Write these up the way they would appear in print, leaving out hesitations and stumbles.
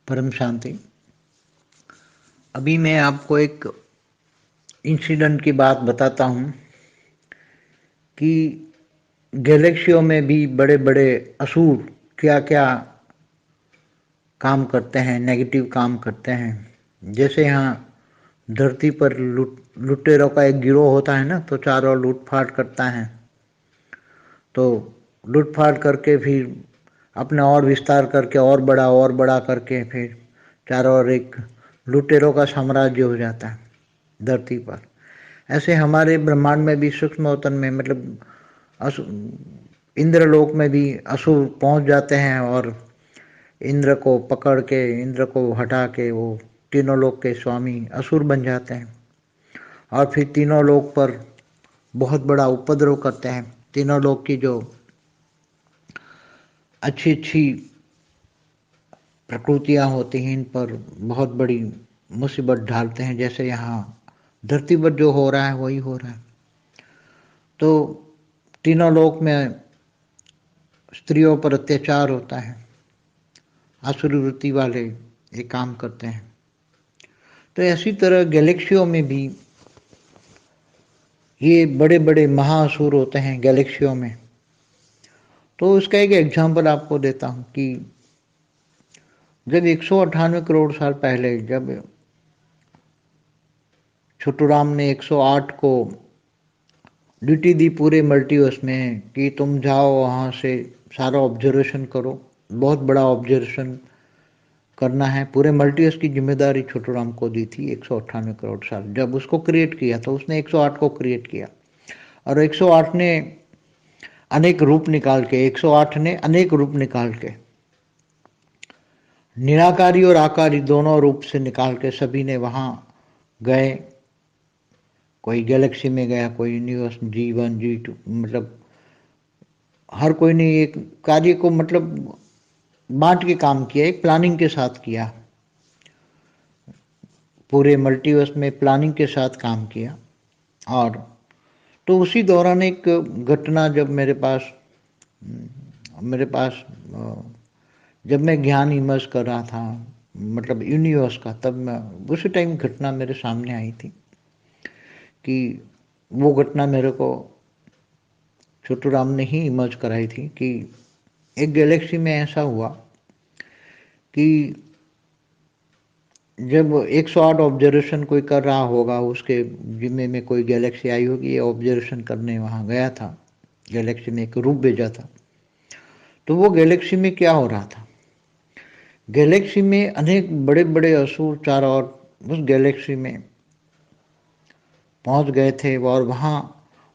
परम शांति। अभी मैं आपको एक इंसिडेंट की बात बताता हूँ कि गैलेक्सियों में भी बड़े बड़े असुर क्या क्या काम करते हैं, नेगेटिव काम करते हैं। जैसे यहाँ धरती पर लुटेरों का एक गिरोह होता है ना, तो चारों ओर लूटफाट करता है। तो लूटफाट करके फिर अपना और विस्तार करके और बड़ा करके फिर चारों ओर एक लुटेरों का साम्राज्य हो जाता है धरती पर। ऐसे हमारे ब्रह्मांड में भी सूक्ष्मतन में मतलब इंद्रलोक में भी असुर पहुंच जाते हैं और इंद्र को पकड़ के, इंद्र को हटा के वो तीनों लोक के स्वामी असुर बन जाते हैं और फिर तीनों लोक पर बहुत बड़ा उपद्रव करते हैं। तीनों लोक की जो अच्छी अच्छी प्रकृतियाँ होती हैं इन पर बहुत बड़ी मुसीबत डालते हैं। जैसे यहाँ धरती पर जो हो रहा है वही हो रहा है। तो तीनों लोक में स्त्रियों पर अत्याचार होता है, आसुरी वृत्ति वाले ये काम करते हैं। तो इसी तरह गैलेक्सियों में भी ये बड़े बड़े महाअसुर होते हैं गैलेक्सियों में। तो उसका एक एग्जांपल आपको देता हूँ कि जब 198 करोड़ साल पहले जब छोटू राम ने 108 को ड्यूटी दी पूरे मल्टीवर्स में कि तुम जाओ वहाँ से सारा ऑब्जर्वेशन करो, बहुत बड़ा ऑब्जर्वेशन करना है। पूरे मल्टीवर्स की जिम्मेदारी छोटू राम को दी थी 198 करोड़ साल। जब उसको क्रिएट किया तो उसने 108 को क्रिएट किया और 108 ने अनेक रूप निकाल के 108 ने अनेक रूप निकाल के निराकारी और आकारी दोनों रूप से निकाल के सभी ने वहाँ गए। कोई गैलेक्सी में गया, कोई यूनिवर्स G1 G2, मतलब हर कोई ने एक कार्य को मतलब बांट के काम किया, एक प्लानिंग के साथ किया, पूरे मल्टीवर्स में प्लानिंग के साथ काम किया। और तो उसी दौरान एक घटना जब मेरे पास जब मैं ज्ञान इमर्स कर रहा था मतलब यूनिवर्स का, तब मैं उसी टाइम घटना मेरे सामने आई थी कि वो घटना मेरे को छोटू राम ने ही इमर्ज कराई थी कि एक गैलेक्सी में ऐसा हुआ कि जब 108 ऑब्जर्वेशन कोई कर रहा होगा, उसके जिम्मे में कोई गैलेक्सी आई होगी, ये ऑब्जर्वेशन करने वहाँ गया था, गैलेक्सी में एक रूप भेजा था। तो वो गैलेक्सी में क्या हो रहा था, गैलेक्सी में अनेक बड़े बड़े असुर चारों ओर उस गैलेक्सी में पहुंच गए थे और वहाँ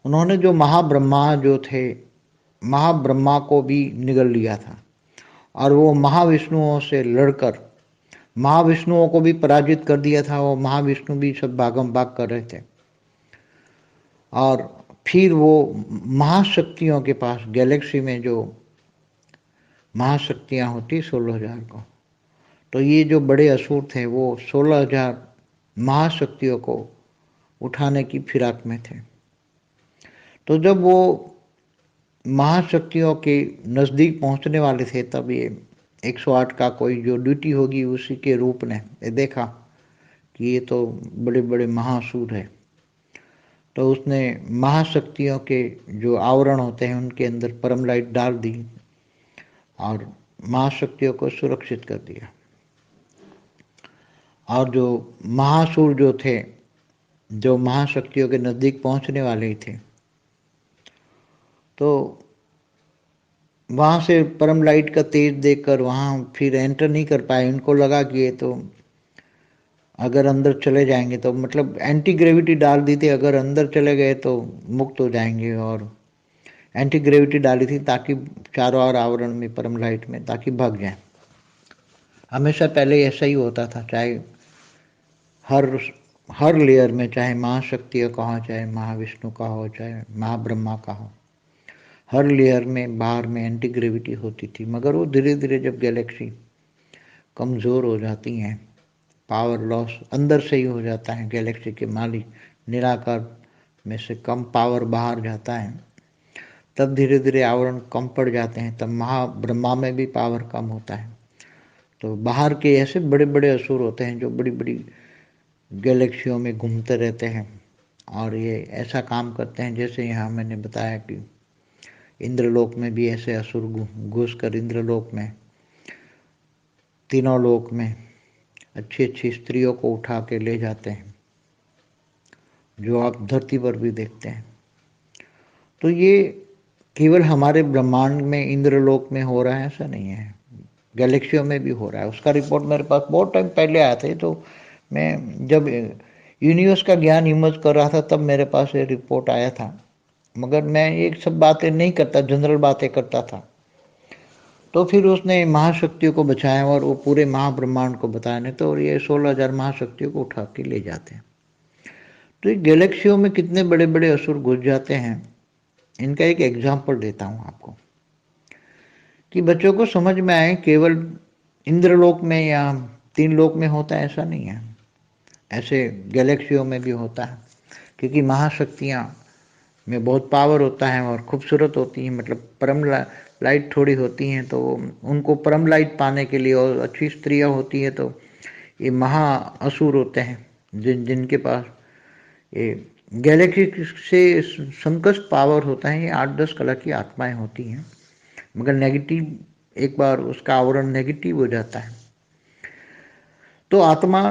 उन्होंने जो महाब्रह्मा जो थे, महाब्रह्मा को भी निगल लिया था और वो महाविष्णुओं से लड़कर महाविष्णुओं को भी पराजित कर दिया था। वो महाविष्णु भी सब भागम भाग कर रहे थे और फिर वो महाशक्तियों के पास, गैलेक्सी में जो महाशक्तियाँ होती 16,000 को, तो ये जो बड़े असुर थे वो 16,000 महाशक्तियों को उठाने की फिराक में थे। तो जब वो महाशक्तियों के नज़दीक पहुंचने वाले थे तब ये 108 का कोई जो ड्यूटी होगी उसी के रूप ने देखा कि ये तो बड़े बड़े महाअसुर है। तो उसने महाशक्तियों के जो आवरण होते हैं उनके अंदर परम लाइट डाल दी और महाशक्तियों को सुरक्षित कर दिया। और जो महासुर जो थे, जो महाशक्तियों के नज़दीक पहुंचने वाले ही थे, तो वहाँ से परम लाइट का तेज देखकर वहाँ फिर एंटर नहीं कर पाए। उनको लगा कि ये तो अगर अंदर चले जाएंगे तो मतलब एंटी ग्रेविटी डाल दी थी, अगर अंदर चले गए तो मुक्त हो जाएंगे, और एंटी ग्रेविटी डाली थी ताकि चारों ओर आवरण में परम लाइट में ताकि भाग जाए। हमेशा पहले ऐसा ही होता था, चाहे हर हर लेयर में, चाहे महाशक्तियों का हो, चाहे महाविष्णु का हो, चाहे महाब्रह्मा का हो, हर लेयर में बाहर में एंटी ग्रेविटी होती थी। मगर वो धीरे धीरे जब गैलेक्सी कमज़ोर हो जाती हैं, पावर लॉस अंदर से ही हो जाता है, गैलेक्सी के मालिक निराकार में से कम पावर बाहर जाता है, तब धीरे धीरे आवरण कम पड़ जाते हैं, तब महाब्रह्मा में भी पावर कम होता है। तो बाहर के ऐसे बड़े बड़े असुर होते हैं जो बड़ी बड़ी गैलेक्सियों में घूमते रहते हैं और ये ऐसा काम करते हैं, जैसे यहाँ मैंने बताया कि इंद्रलोक में भी ऐसे असुर घुस कर इंद्रलोक में, तीनों लोक में अच्छी अच्छी स्त्रियों को उठा के ले जाते हैं, जो आप धरती पर भी देखते हैं। तो ये केवल हमारे ब्रह्मांड में इंद्रलोक में हो रहा है ऐसा नहीं है, गैलेक्सियों में भी हो रहा है। उसका रिपोर्ट मेरे पास बहुत टाइम पहले आया था, तो मैं जब यूनिवर्स का ज्ञान इमर्ज कर रहा था तब मेरे पास ये रिपोर्ट आया था, मगर मैं ये सब बातें नहीं करता, जनरल बातें करता था। तो फिर उसने महाशक्तियों को बचाया और वो पूरे महाब्रह्मांड को बताया, नहीं तो ये 16,000 महाशक्तियों को उठा के ले जाते हैं। तो ये गैलेक्सियों में कितने बड़े बड़े असुर घुस जाते हैं, इनका एक एग्जाम्पल देता हूँ आपको कि बच्चों को समझ में आए। केवल इंद्रलोक में या 3 लोक में होता है ऐसा नहीं है, ऐसे गैलेक्सियों में भी होता है, क्योंकि महाशक्तियाँ में बहुत पावर होता है और खूबसूरत होती हैं, मतलब परम लाइट थोड़ी होती हैं, तो उनको परम लाइट पाने के लिए, और अच्छी स्त्रियाँ होती हैं, तो ये महा असुर होते हैं जिनके पास ये गैलेक्सी से समकक्ष पावर होता है। ये 8-10 कला की आत्माएं होती हैं, मगर नेगेटिव, एक बार उसका आवरण नेगेटिव हो जाता है तो आत्मा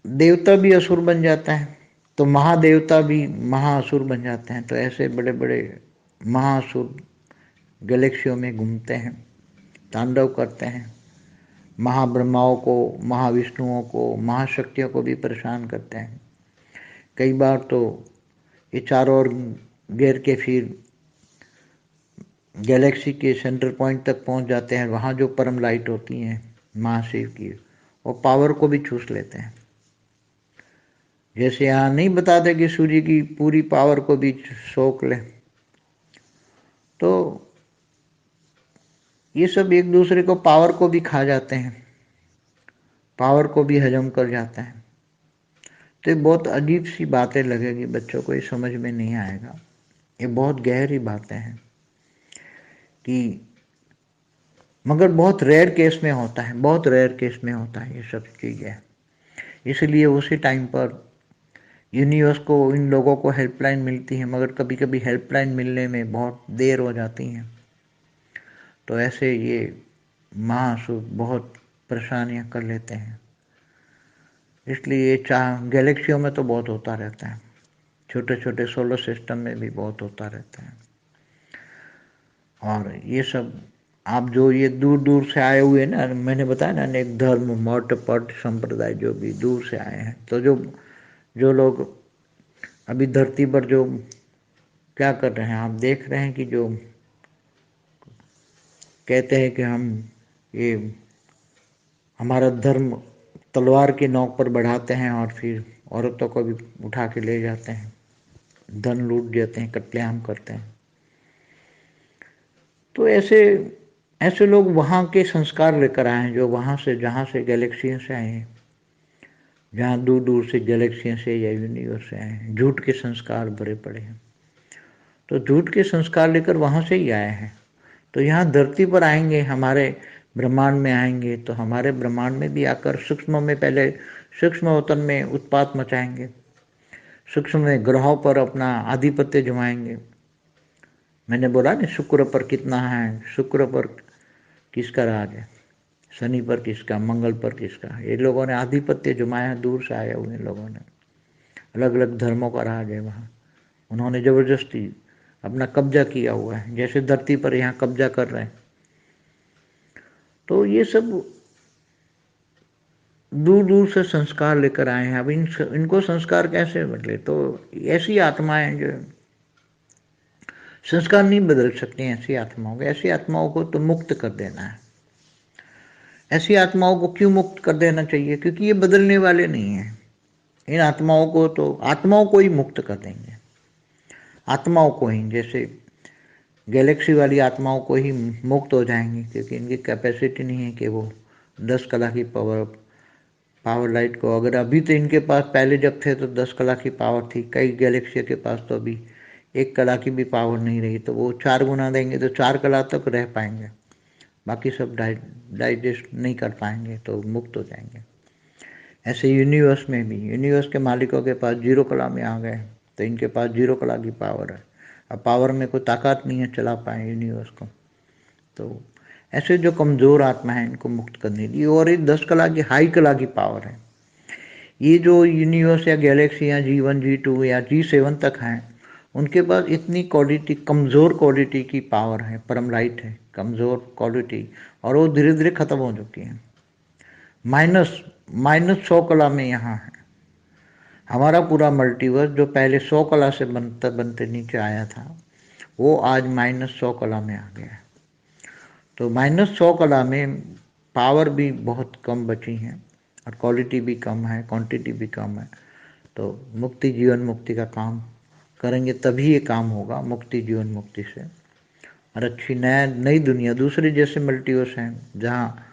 देवता भी असुर बन जाता है, तो महादेवता भी महाअसुर बन जाते हैं। तो ऐसे बड़े बड़े महाअसुर गैलेक्सियों में घूमते हैं, तांडव करते हैं, महाब्रह्माओं को, महाविष्णुओं को, महाशक्तियों को भी परेशान करते हैं। कई बार तो ये चारों ओर घेर के फिर गैलेक्सी के सेंटर पॉइंट तक पहुंच जाते हैं। वहाँ जो परम लाइट होती हैं महाशिव की, वो पावर को भी चूस लेते हैं। जैसे यहाँ नहीं बताते कि सूर्य की पूरी पावर को भी सोख ले, तो ये सब एक दूसरे को पावर को भी खा जाते हैं, पावर को भी हजम कर जाते हैं। तो ये बहुत अजीब सी बातें लगेगी बच्चों को, ये समझ में नहीं आएगा। ये बहुत गहरी बातें हैं कि, मगर बहुत रेयर केस में होता है, बहुत रेयर केस में होता है ये सब चीज़ें। इसलिए उसी टाइम पर यूनिवर्स को, इन लोगों को हेल्पलाइन मिलती है, मगर कभी कभी हेल्पलाइन मिलने में बहुत देर हो जाती है। तो ऐसे ये महाअसुर बहुत परेशानियां कर लेते हैं। इसलिए गैलेक्सियों में तो बहुत होता रहता है, छोटे छोटे सोलर सिस्टम में भी बहुत होता रहता है। और ये सब आप जो ये दूर दूर से आए हुए ना, मैंने बताया ना, अनेक धर्म, मठ, पट, संप्रदाय जो भी दूर से आए हैं, तो जो लोग अभी धरती पर जो क्या कर रहे हैं, आप देख रहे हैं कि जो कहते हैं कि हम ये हमारा धर्म तलवार की नोक पर बढ़ाते हैं और फिर औरतों को भी उठा के ले जाते हैं, धन लूट जाते हैं, कत्लेआम करते हैं। तो ऐसे ऐसे लोग वहाँ के संस्कार लेकर आए हैं, जो वहाँ से, जहाँ से गैलेक्सियों से आए हैं, जहाँ दूर दूर से गैलेक्सियों से या यूनिवर्स से आए हैं, झूठ के संस्कार भरे पड़े हैं। तो झूठ के संस्कार लेकर वहाँ से ही आए हैं। तो यहाँ धरती पर आएंगे, हमारे ब्रह्मांड में आएंगे, तो हमारे ब्रह्मांड में भी आकर सूक्ष्म में, पहले सूक्ष्म वतन में उत्पात मचाएंगे, सूक्ष्म में ग्रहों पर अपना आधिपत्य जमाएंगे। मैंने बोला ना, शुक्र पर कितना है, शुक्र पर किसका राज है, शनि पर किसका, मंगल पर किसका। ये लोगों ने आधिपत्य जमाया, दूर से आए हुए लोगों ने, अलग अलग धर्मों का राज है वहाँ। उन्होंने जबरदस्ती अपना कब्जा किया हुआ है, जैसे धरती पर यहाँ कब्जा कर रहे हैं। तो ये सब दूर दूर से संस्कार लेकर आए हैं। अब इनको संस्कार कैसे बदले? तो ऐसी आत्माएं जो संस्कार नहीं बदल सकती, ऐसी आत्माओं को, ऐसी आत्माओं को तो मुक्त कर देना है। ऐसी आत्माओं को क्यों मुक्त कर देना चाहिए? क्योंकि ये बदलने वाले नहीं हैं। इन आत्माओं को तो, आत्माओं को ही मुक्त कर देंगे, आत्माओं को ही, जैसे गैलेक्सी वाली आत्माओं को ही मुक्त हो जाएंगे, क्योंकि इनकी कैपेसिटी नहीं है कि वो 10 कला की पावर लाइट को, अगर अभी तो इनके पास, पहले जब थे तो 10 कला की पावर थी, कई गैलेक्सी के पास तो अभी 1 कला की भी पावर नहीं रही, तो वो 4 गुना देंगे तो 4 कला तक रह पाएंगे, बाकी सब डाइजेस्ट नहीं कर पाएंगे तो मुक्त हो जाएंगे। ऐसे यूनिवर्स में भी, यूनिवर्स के मालिकों के पास 0 कला में आ गए तो इनके पास 0 कला की पावर है। अब पावर में कोई ताकत नहीं है चला पाए यूनिवर्स को। तो ऐसे जो कमज़ोर आत्मा है इनको मुक्त करने की, और ये 10 कला की हाई कला की पावर है। ये जो यूनिवर्स या गैलेक्सी या G1 G2 या G7 तक हैं, उनके पास इतनी क्वालिटी, कमज़ोर क्वालिटी की पावर है, परम लाइट है, कमज़ोर क्वालिटी, और वो धीरे धीरे ख़त्म हो चुकी है। माइनस माइनस 100 कला में यहाँ है। हमारा पूरा मल्टीवर्स जो पहले 100 कला से बनते बनते नीचे आया था, वो आज -100 कला में आ गया है। तो -100 कला में पावर भी बहुत कम बची है और क्वालिटी भी कम है, क्वांटिटी भी कम है। तो मुक्ति, जीवन मुक्ति का काम करेंगे तभी ये काम होगा, मुक्ति जीवन मुक्ति से। और अच्छी नई दुनिया, दूसरे जैसे मल्टीवर्स हैं जहाँ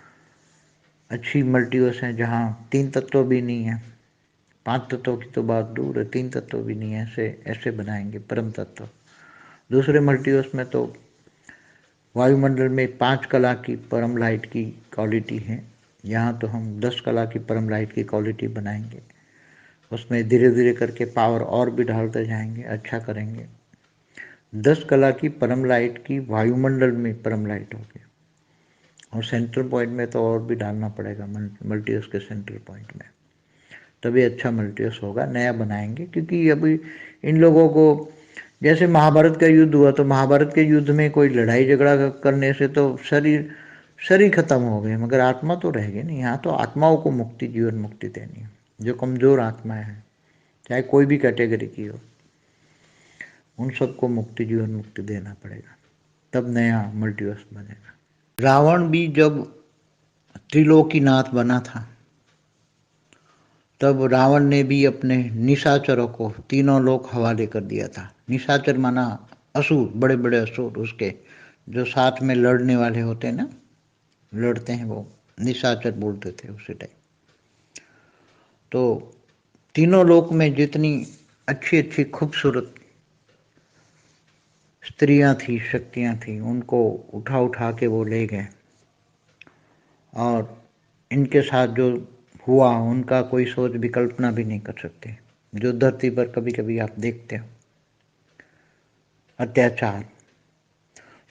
अच्छी मल्टीवर्स हैं, जहाँ 3 तत्व भी नहीं है, 5 तत्वों की तो बात दूर है, 3 तत्व भी नहीं है, ऐसे ऐसे बनाएंगे परम तत्व। दूसरे मल्टीवर्स में तो वायुमंडल में 5 कला की परम लाइट की क्वालिटी है, यहाँ तो हम 10 कला की परम लाइट की क्वालिटी बनाएंगे। उसमें धीरे धीरे करके पावर और भी डालते जाएंगे, अच्छा करेंगे। 10 कला की परम लाइट की वायुमंडल में परम लाइट होगी, और सेंट्रल पॉइंट में तो और भी डालना पड़ेगा, मल्टीवर्स के सेंट्रल पॉइंट में, तभी अच्छा मल्टीवर्स होगा। नया बनाएंगे, क्योंकि अभी इन लोगों को, जैसे महाभारत का युद्ध हुआ, तो महाभारत के युद्ध में कोई लड़ाई झगड़ा करने से तो शरीर खत्म हो गए, मगर आत्मा तो रह गई नहीं। यहाँ तो आत्माओं को मुक्ति, जीवन मुक्ति देनी है। जो कमज़ोर आत्माएं हैं, चाहे कोई भी कैटेगरी की हो, उन सबको मुक्ति, जीवन मुक्ति देना पड़ेगा, तब नया मल्टीवर्स बनेगा। रावण भी जब त्रिलोकीनाथ बना था, तब रावण ने भी अपने निशाचरों को तीनों लोक हवाले कर दिया था। निशाचर माना असुर, बड़े बड़े असुर, उसके जो साथ में लड़ने वाले होते हैं ना, लड़ते हैं, वो निशाचर बोलते थे उसी टाइम। तो तीनों लोक में जितनी अच्छी अच्छी खूबसूरत स्त्रियां थी, शक्तियां थी, उनको उठा उठा के वो ले गए, और इनके साथ जो हुआ उनका कोई सोच विकल्पना भी नहीं कर सकते। जो धरती पर कभी कभी आप देखते हो अत्याचार,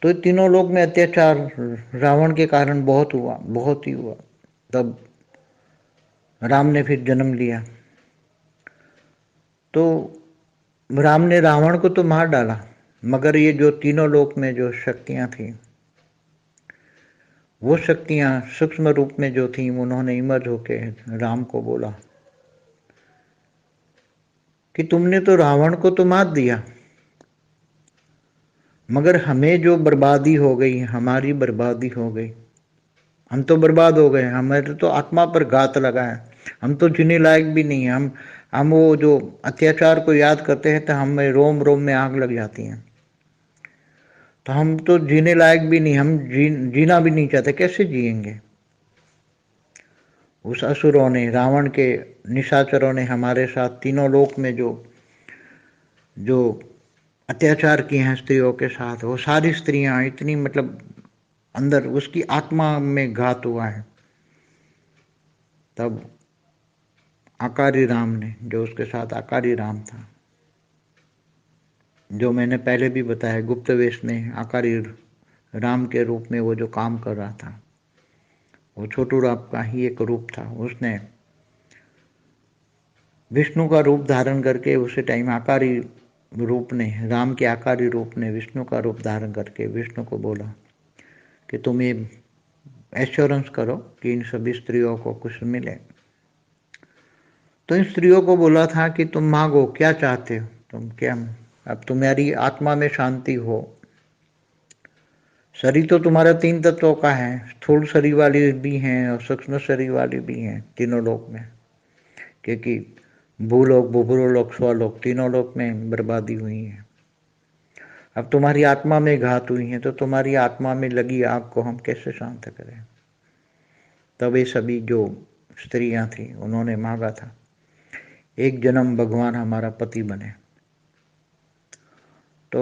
तो तीनों लोग में अत्याचार रावण के कारण बहुत हुआ, बहुत ही हुआ। तब राम ने फिर जन्म लिया, तो राम ने रावण को तो मार डाला, मगर ये जो तीनों लोक में जो शक्तियां थी, वो शक्तियां सूक्ष्म रूप में जो थी, उन्होंने इमर्ज होके राम को बोला कि तुमने तो रावण को तो मार दिया, मगर हमें जो बर्बादी हो गई, हमारी बर्बादी हो गई, हम तो बर्बाद हो गए, हमारे तो आत्मा पर घात लगा है, हम तो जीने लायक भी नहीं है। हम वो जो अत्याचार को याद करते हैं तो हमें रोम रोम में आग लग जाती है। तो हम तो जीने लायक भी नहीं, हम जीना भी नहीं चाहते, कैसे जिएंगे। उस असुरों ने, रावण के निशाचरों ने हमारे साथ तीनों लोक में जो जो अत्याचार किए हैं स्त्रियों के साथ, वो सारी स्त्रियां इतनी, मतलब अंदर उसकी आत्मा में घात हुआ है। तब आकारी राम ने, जो उसके साथ आकारी राम था, जो मैंने पहले भी बताया, गुप्त वेश में आकारी राम के रूप में वो जो काम कर रहा था, वो छोटू राम का ही एक रूप था। उसने विष्णु का रूप धारण करके, उसी टाइम आकारी रूप ने, राम के आकारी रूप ने विष्णु का रूप धारण करके विष्णु को बोला कि तुम ये एश्योरेंस करो कि इन सभी स्त्रियों को कुछ मिले। तो इन स्त्रियों को बोला था कि तुम मांगो, क्या चाहते हो तुम, क्या, अब तुम्हारी आत्मा में शांति हो। शरीर तो तुम्हारा 3 तत्वों का है, स्थूल शरीर वाली भी हैं और सूक्ष्म शरीर वाली भी हैं तीनों लोक में, क्योंकि भूलोक, भूभुलोक, स्वलोक, तीनों लोक में बर्बादी हुई है। अब तुम्हारी आत्मा में घात हुई है, तो तुम्हारी आत्मा में लगी आग को हम कैसे शांत करें। तब ये सभी जो स्त्रियां थी, उन्होंने मांगा था एक जन्म भगवान हमारा पति बने। तो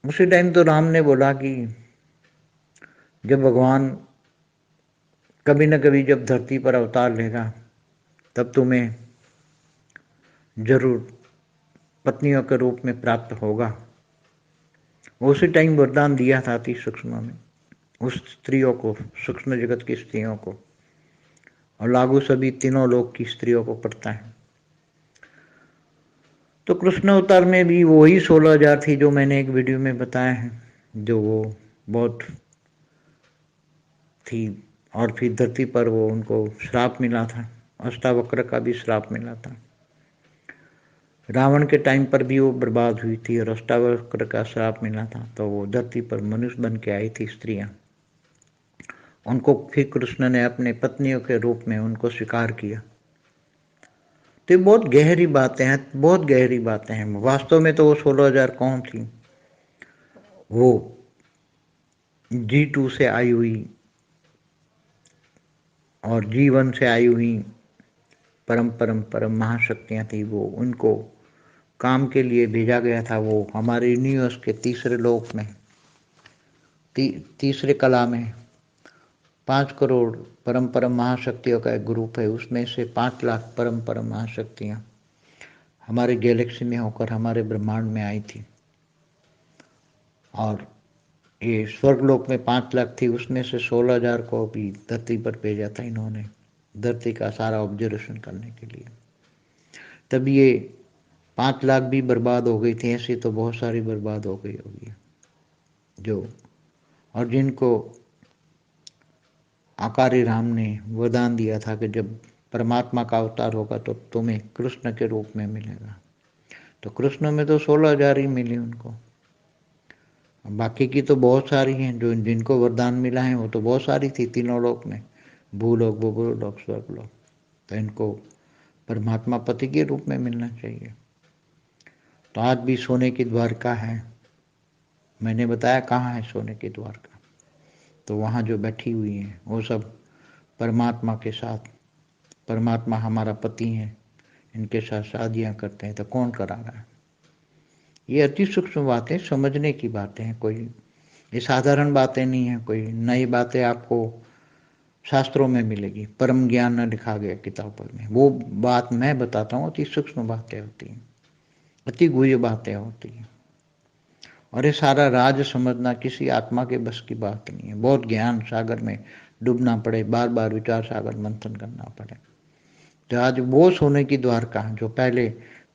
उसी टाइम तो राम ने बोला कि जब भगवान कभी न कभी जब धरती पर अवतार लेगा तब तुम्हें जरूर पत्नियों के रूप में प्राप्त होगा। उसी टाइम वरदान दिया था अति सूक्ष्म में उस स्त्रियों को, सूक्ष्म जगत की स्त्रियों को, और लागू सभी तीनों लोक की स्त्रियों को पड़ता है। तो कृष्ण अवतार में भी वही 16,000 थी जो मैंने एक वीडियो में बताया है, जो वो बहुत थी। और फिर धरती पर वो उनको श्राप मिला था, अष्टावक्र का भी श्राप मिला था। रावण के टाइम पर भी वो बर्बाद हुई थी और अष्टावक्र का श्राप मिला था। तो वो धरती पर मनुष्य बन के आई थी स्त्रियां, उनको फिर कृष्ण ने अपने पत्नियों के रूप में उनको स्वीकार किया। तो ये बहुत गहरी बातें हैं, बहुत गहरी बातें हैं। वास्तव में तो वो 16,000 कौन थी? वो G2 से आई हुई और G1 से आई हुई परम परम परम महाशक्तियां थी। वो उनको काम के लिए भेजा गया था। वो हमारे यूनिवर्स के तीसरे लोक में, तीसरे कला में 5 करोड़ परम परम महाशक्तियों का एक ग्रुप है। उसमें से 5 लाख परम परम महाशक्तियां हमारे गैलेक्सी में होकर हमारे ब्रह्मांड में आई थी। और ये स्वर्गलोक में 5 लाख थी, उसमें से 16,000 को भी धरती पर भेजा था इन्होंने, धरती का सारा ऑब्जर्वेशन करने के लिए। तब ये 5 लाख भी बर्बाद हो गई थी, ऐसी तो बहुत सारी बर्बाद हो गई होगी जो, और जिनको आकारी राम ने वरदान दिया था कि जब परमात्मा का अवतार होगा तो तुम्हें कृष्ण के रूप में मिलेगा। तो कृष्ण में तो 16,000 ही मिली उनको, बाकी की तो बहुत सारी हैं जो जिनको वरदान मिला है, वो तो बहुत सारी थी तीनों लोक में, भूलोक, भूलोक, स्वर्गलोक। तो इनको परमात्मा पति के रूप में मिलना चाहिए। तो आज भी सोने की द्वारका है, मैंने बताया कहाँ है सोने की द्वारका, तो वहाँ जो बैठी हुई हैं वो सब परमात्मा के साथ, परमात्मा हमारा पति है, इनके साथ शादियाँ करते हैं। तो कौन करा रहा है? ये अति सूक्ष्म बातें, समझने की बातें हैं, कोई ये साधारण बातें नहीं है। कोई नई बातें आपको शास्त्रों में मिलेगी, परम ज्ञान न लिखा गया किताबों में, वो बात मैं बताता हूँ। अति सूक्ष्म बातें होती हैं, अति गुह्य बातें होती हैं। और ये सारा राज समझना किसी आत्मा के बस की बात नहीं है। बहुत ज्ञान सागर में डूबना पड़े, बार बार विचार सागर मंथन करना पड़े। तो आज वो सोने की द्वारका जो पहले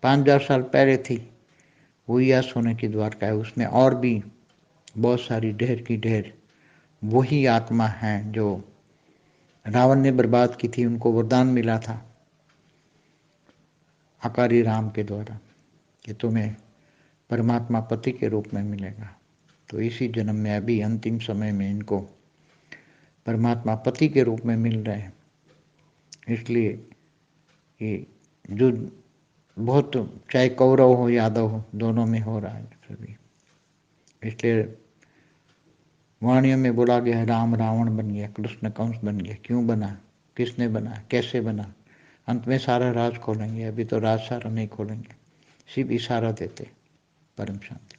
5,000 साल पहले थी, वही आज सोने की द्वारका है। उसमें और भी बहुत सारी ढेर की ढेर वही आत्मा है जो रावण ने बर्बाद की थी। उनको वरदान मिला था आकारी राम के द्वारा कि तुम्हें परमात्मा पति के रूप में मिलेगा। तो इसी जन्म में, अभी अंतिम समय में, इनको परमात्मा पति के रूप में मिल रहे हैं। इसलिए ये जो बहुत, चाहे कौरव हो यादव हो, दोनों में हो रहा है सभी। इसलिए वाणियों में बोला गया है, राम रावण बन गया, कृष्ण कंस बन गया। क्यों बना, किसने बना, कैसे बना? अंत में सारा राज खोलेंगे, अभी तो राज सारा नहीं खोलेंगे, सिर्फ इशारा देते। परम शांति।